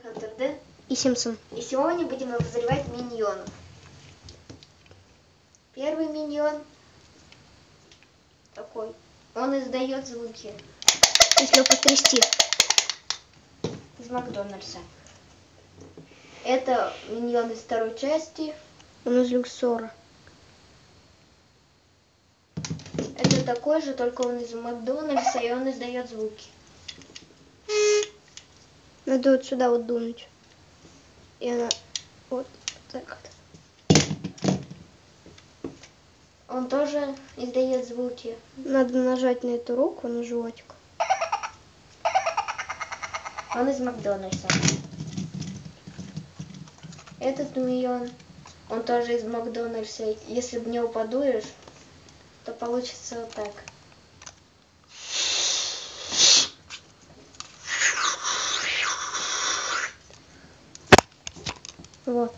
Хантер Д и Симпсон. И сегодня будем обозревать миньонов. Первый миньон такой. Он издает звуки. Если его потрясти. Из Макдональдса. Это миньон из второй части. Он из Люксора. Это такой же, только он из Макдональдса, и он издает звуки. Надо вот сюда вот дунуть. И она вот так вот. Он тоже издает звуки. Надо нажать на эту руку, на животик. Он из Макдональдса. Этот миньон, он тоже из Макдональдса. Если в него подуешь, то получится вот так. Вот.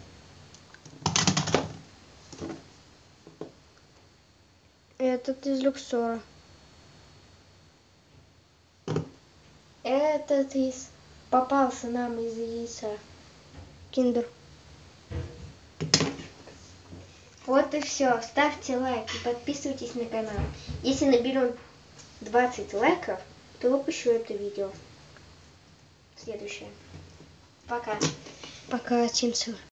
Этот из Люксора. Этот из попался нам из яйца. Киндер. Вот и все. Ставьте лайк и подписывайтесь на канал. Если наберем 20 лайков, то выпущу это видео. Следующее. Пока. Пока, Симпсон.